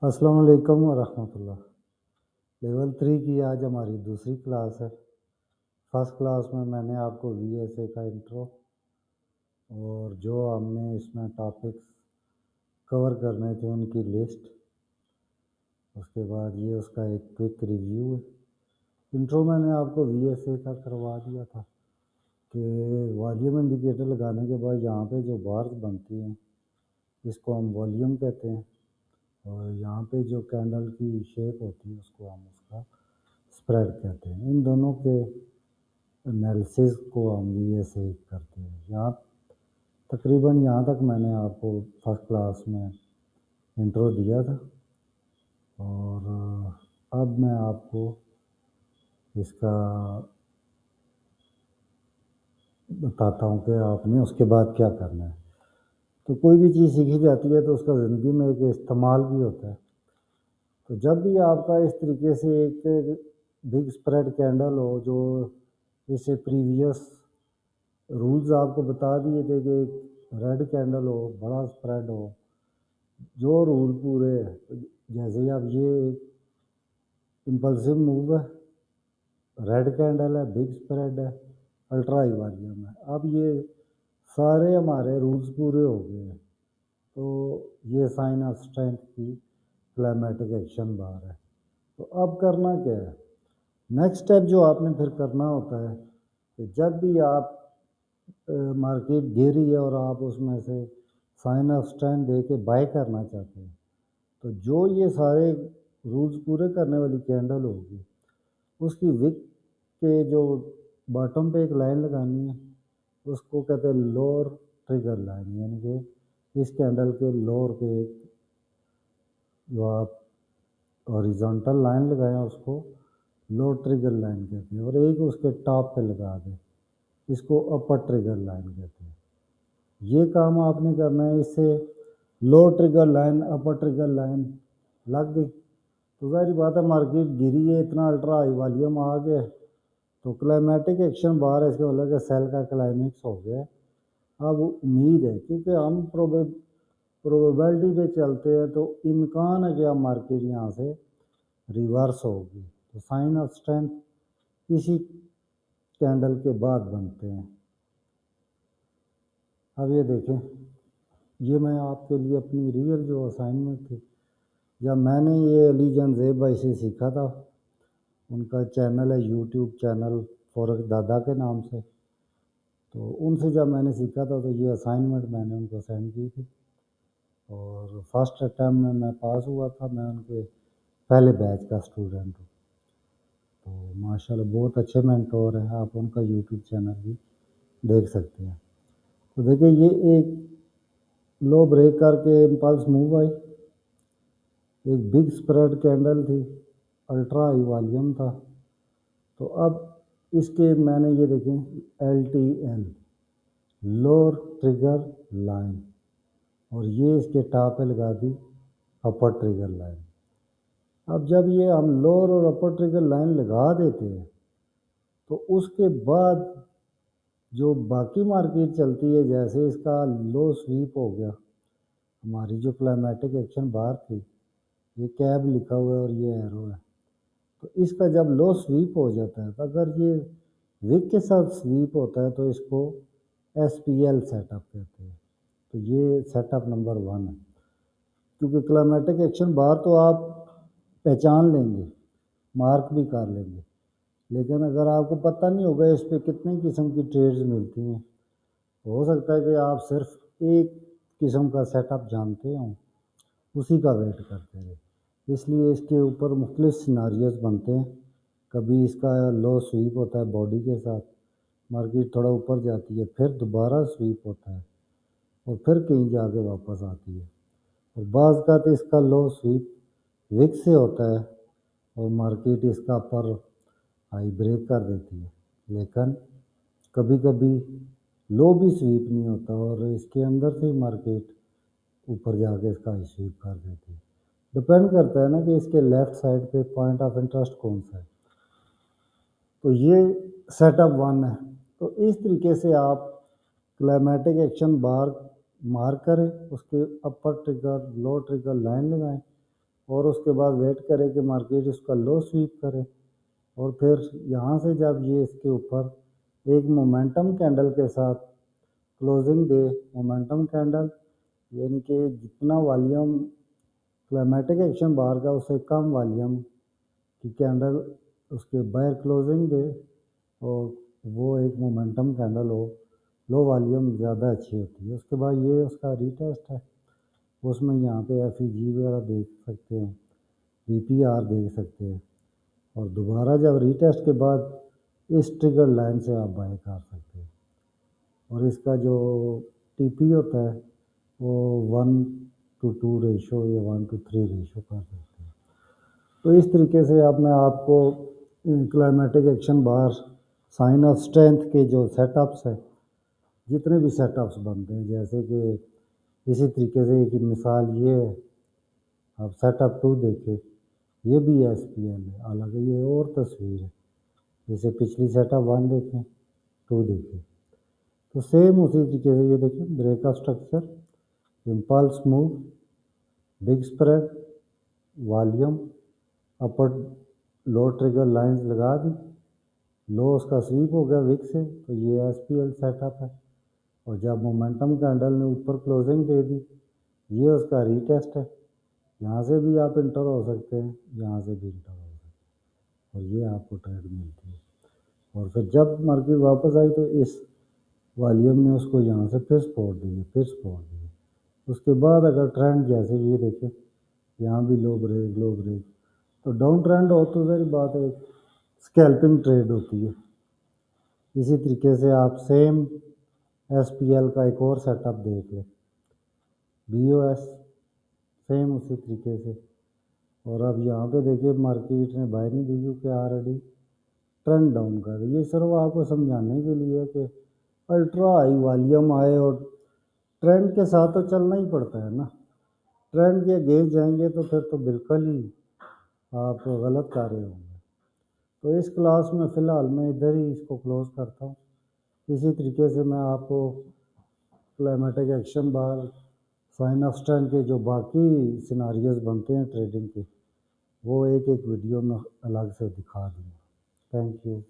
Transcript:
अस्सलाम वालेकुम वरहमतुल्लाह। लेवल 3 की आज हमारी दूसरी क्लास है। फर्स्ट क्लास में मैंने आपको वीएसए का इंट्रो और जो हमने इसमें टॉपिक्स कवर करने थे उनकी लिस्ट, उसके बाद ये उसका एक क्विक रिव्यू है। इंट्रो मैंने आपको वीएसए का करवा दिया था कि वॉल्यूम इंडिकेटर लगाने के बाद यहाँ पे जो बार्स बनती हैं इसको हम वॉल्यूम कहते हैं, और यहाँ पे जो कैंडल की शेप होती है उसको हम उसका स्प्रेड कहते हैं। इन दोनों के एनालिसिस को हम वीएसए करते हैं। यहाँ तकरीबन यहाँ तक मैंने आपको फर्स्ट क्लास में इंट्रो दिया था, और अब मैं आपको इसका बताता हूँ कि आपने उसके बाद क्या करना है। तो कोई भी चीज़ सीखी जाती है तो उसका ज़िंदगी में एक इस्तेमाल भी होता है। तो जब भी आपका इस तरीके से एक बिग स्प्रेड कैंडल हो, जो इससे प्रीवियस रूल्स आपको बता दिए थे कि एक रेड कैंडल हो, बड़ा स्प्रेड हो, जो रूल पूरे है, जैसे अब ये इम्पल्सिव मूव है, रेड कैंडल है, बिग स्प्रेड है, अल्ट्रा हाई वॉल्यूम है, अब ये सारे हमारे रूल्स पूरे हो गए हैं। तो ये साइन ऑफ स्ट्रेंथ की क्लाइमेटिक एक्शन बार है। तो अब करना क्या है? नेक्स्ट स्टेप जो आपने फिर करना होता है कि जब भी आप मार्केट गिर रही है और आप उसमें से साइन ऑफ स्ट्रेंथ दे के बाय करना चाहते हैं, तो जो ये सारे रूल्स पूरे करने वाली कैंडल होगी उसकी विक के जो बॉटम पे एक लाइन लगानी है, उसको कहते हैं लोअर ट्रिगर लाइन, यानी कि इस कैंडल के लोअर पे एक जो आप हॉरिजॉन्टल लाइन लगाएं उसको लोअर ट्रिगर लाइन कहते हैं, और एक उसके टॉप पे लगा दें, इसको अपर ट्रिगर लाइन कहते हैं। ये काम आपने करना है। इससे लोअर ट्रिगर लाइन अपर ट्रिगर लाइन लग गई तो जाहिर बात है मार्केट गिरी है, इतना अल्ट्रा हाई वॉल्यूम आ गया, तो क्लाइमेटिक एक्शन बाहर है, इसका मतलब कि सेल का क्लाइमेक्स हो गया। अब उम्मीद है, क्योंकि हम प्रोबेबिलिटी पे चलते हैं, तो इम्कान है कि अब मार्केट यहाँ से रिवर्स होगी। तो साइन ऑफ स्ट्रेंथ इसी कैंडल के बाद बनते हैं। अब ये देखें, ये मैं आपके लिए अपनी रियल जो असाइनमेंट थी, जब मैंने ये अली जंजेब भाई से सीखा था, उनका चैनल है यूट्यूब चैनल फॉरेक्स दादा के नाम से, तो उनसे जब मैंने सीखा था तो ये असाइनमेंट मैंने उनको सेंड की थी, और फर्स्ट अटैम्प्ट में मैं पास हुआ था। मैं उनके पहले बैच का स्टूडेंट हूँ। तो माशाल्लाह बहुत अच्छे मेंटोर हैं, आप उनका यूट्यूब चैनल भी देख सकते हैं। तो देखिए, ये एक लो ब्रेक करके इम्पल्स मूव आई, एक बिग स्प्रेड कैंडल थी, अल्ट्रा हाई वॉल्यूम था। तो अब इसके मैंने ये देखें LTL लोअर ट्रिगर लाइन, और ये इसके टॉप पे लगा दी अपर ट्रिगर लाइन। अब जब ये हम लोअर और अपर ट्रिगर लाइन लगा देते हैं तो उसके बाद जो बाकी मार्केट चलती है, जैसे इसका लो स्वीप हो गया, हमारी जो क्लाइमेटिक एक्शन बार थी, ये कैब लिखा हुआ है और ये एरो है, तो इसका जब लो स्वीप हो जाता है, तो अगर ये विक के साथ स्वीप होता है तो इसको SPL सेटअप कहते हैं। तो ये सेटअप नंबर 1 है, क्योंकि क्लाइमेटिक एक्शन बार तो आप पहचान लेंगे, मार्क भी कर लेंगे, लेकिन अगर आपको पता नहीं होगा इस पर कितनी किस्म की ट्रेड्स मिलती हैं, हो सकता है कि आप सिर्फ एक किस्म का सेटअप जानते हों, उसी का वेट करते रहे। इसलिए इसके ऊपर मुख्तलिफ सिनारियोज बनते हैं। कभी इसका लो स्वीप होता है बॉडी के साथ, मार्केट थोड़ा ऊपर जाती है, फिर दोबारा स्वीप होता है और फिर कहीं जाके वापस आती है, और बाज़ का तो इसका लो स्वीप विक से होता है और मार्केट इसका अपर हाई ब्रेक कर देती है। लेकिन कभी कभी लो भी स्वीप नहीं होता और इसके अंदर से ही मार्केट ऊपर जाके इसका हाई स्वीप कर देती है। डिपेंड करता है ना कि इसके लेफ़्ट साइड पे पॉइंट ऑफ इंटरेस्ट कौन सा है। तो ये सेटअप 1 है। तो इस तरीके से आप क्लाइमेटिक एक्शन बार मार्क करें, उसके अपर ट्रिगर लो ट्रिगर लाइन लगाएं, और उसके बाद वेट करे कि मार्केट इसका लो स्वीप करे, और फिर यहाँ से जब ये इसके ऊपर एक मोमेंटम कैंडल के साथ क्लोजिंग दे, मोमेंटम कैंडल यानी कि जितना वॉल्यूम क्लाइमेटिक एक्शन बार का उससे कम वॉल्यूम की कैंडल उसके बाहर क्लोजिंग दे, और वो एक मोमेंटम कैंडल हो, लो वॉल्यूम ज़्यादा अच्छी होती है। उसके बाद ये उसका रीटेस्ट है, उसमें यहाँ पे FEG वगैरह देख सकते हैं, VPR देख सकते हैं, और दोबारा जब रीटेस्ट के बाद इस ट्रिगर लाइन से आप बाय कर सकते हैं। और इसका जो TP होता है वो 1:2 रेशो या 1:3 रेशो कर सकते हैं। तो इस तरीके से अब मैं आपको climatic action bar sign of strength के जो सेटअप्स हैं, जितने भी सेटअप्स बनते हैं, जैसे कि इसी तरीके से एक मिसाल ये है, आप सेटअप 2 देखें, ये भी SPL है, हालांकि ये और तस्वीर है। जैसे पिछली सेटअप 1 देखें, 2 देखें, तो सेम उसी तरीके से ये देखें, breakup structure, impulse move, big spread, volume, upper low trigger lines लगा दी, लो उसका स्वीप हो गया विक से, तो ये SPL सेटअप है। और जब मोमेंटम कैंडल ने ऊपर क्लोजिंग दे दी, ये उसका रीटेस्ट है। यहाँ से भी आप इंटर हो सकते हैं, यहाँ से भी इंटर हो सकते हैं, और ये आपको ट्रेड मिलती है। और फिर जब मार्केट वापस आई तो इस वॉल्यूम ने उसको यहाँ से फिर सपोर्ट दी, फिर सपोर्ट दी। उसके बाद अगर ट्रेंड जैसे ये देखें, यहाँ भी लो ब्रेक, तो डाउन ट्रेंड हो तो सारी बात है, स्कैल्पिंग ट्रेड होती है। इसी तरीके से आप सेम SPL का एक और सेटअप देख लें, BOS, सेम उसी तरीके से। और अब यहाँ पे देखिए मार्केट ने बाय नहीं दी क्योंकि ऑलरेडी ट्रेंड डाउन कर रही है। ये सिर्फ आपको समझाने के लिए कि अल्ट्रा हाई वॉल्यूम आए और ट्रेंड के साथ तो चलना ही पड़ता है ना, ट्रेंड के अगेंस्ट जाएंगे तो फिर तो बिल्कुल ही आप गलत कर रहे होंगे। तो इस क्लास में फ़िलहाल मैं इधर ही इसको क्लोज़ करता हूँ। इसी तरीके से मैं आपको climatic action bar sign of strength के जो बाकी सिनारियोज बनते हैं ट्रेडिंग के, वो एक एक वीडियो में अलग से दिखा दूँगा। Thank you.